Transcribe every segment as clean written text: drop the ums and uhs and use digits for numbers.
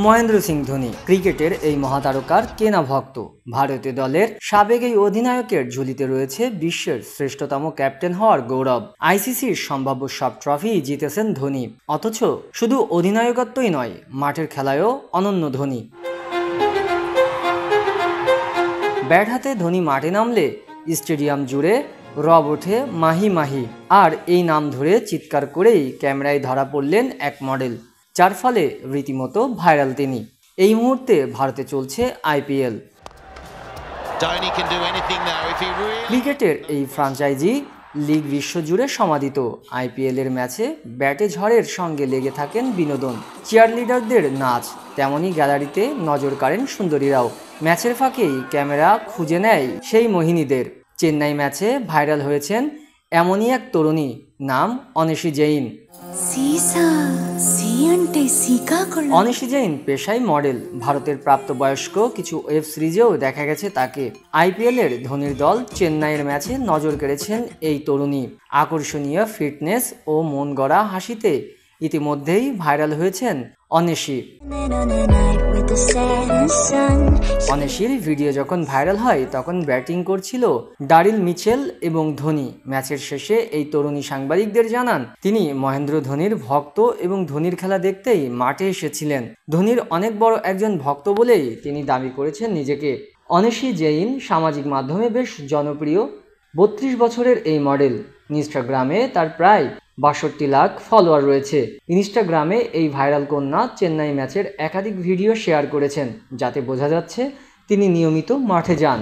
মহেন্দ্র সিং ধোনি ক্রিকেটের এই মহাতারকার কেনা ভক্ত। ভারতীয় দলের সাবেক এই অধিনায়কের ঝুলিতে রয়েছে বিশ্বের শ্রেষ্ঠতম ক্যাপ্টেন হওয়ার গৌরব। আইসিসির সম্ভাব্য সব ট্রফি জিতেছেন ধোনি, অথচ শুধু অধিনায়কত্বই নয়, মাঠের খেলায়ও অনন্য ধোনি। ব্যাট হাতে ধোনি মাঠে নামলে স্টেডিয়াম জুড়ে রব ওঠে মাহি মাহি, আর এই নাম ধরে চিৎকার করেই ক্যামেরায় ধরা পড়লেন এক মডেল, যার ফলে রীতিমতো ভাইরাল তিনি। এই মুহূর্তে ভারতে চলছে আইপিএল। ক্রিকেটের এই ফ্র্যাঞ্চাইজি লিগ বিশ্বজুড়ে সমাদিত। আইপিএলের ম্যাচে ব্যাটে ঝড়ের সঙ্গে লেগে থাকেন বিনোদন, চিয়ারলিডারদের নাচ, তেমনই গ্যালারিতে নজর কাড়েন সুন্দরীরাও। ম্যাচের ফাঁকেই ক্যামেরা খুঁজে নেয় সেই মোহিনীদের। চেন্নাই ম্যাচে ভাইরাল হয়েছেন এমনই এক তরুণী, নাম অনিশি জৈন। অনিশি জৈন পেশায় মডেল। ভারতের প্রাপ্তবয়স্ক কিছু ওয়েব সিরিজেও দেখা গেছে তাকে। আইপিএলের ধোনির দল চেন্নাইয়ের ম্যাচে নজর কেড়েছেন এই তরুণী। আকর্ষণীয় ফিটনেস ও মন গড়া হাসিতে ইতিমধ্যেই ভাইরাল হয়েছেন অনিশি। অনিশির ভিডিও যখন ভাইরাল হয় তখন ব্যাটিং করছিল ডারিল মিচেল এবং ধোনি। ম্যাচের শেষে এই তরুণী সাংবাদিকদের জানান তিনি মহেন্দ্র ধোনির ভক্ত এবং ধোনির খেলা দেখতেই মাঠে এসেছিলেন। ধোনির অনেক বড় একজন ভক্ত বলেই তিনি দাবি করেছেন নিজেকে। অনিশি জৈন সামাজিক মাধ্যমে বেশ জনপ্রিয়। 32 বছরের এই মডেল। ইনস্টাগ্রামে তার প্রায় 62 লাখ ফলোয়ার রয়েছে। ইনস্টাগ্রামে এই ভাইরাল কন্যা চেন্নাই ম্যাচের একাধিক ভিডিও শেয়ার করেছেন, যাতে বোঝা যাচ্ছে তিনি নিয়মিত মাঠে যান।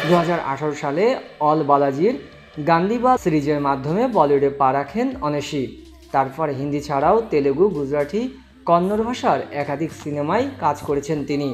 2018 সালে অল বালাজির গান্দিবাল সিরিজের মাধ্যমে বলিউডে পা রাখেন অনিশি। তারপর হিন্দি ছাড়াও তেলেগু, গুজরাটি, কন্নড় ভাষার একাধিক সিনেমায় কাজ করেছেন তিনি।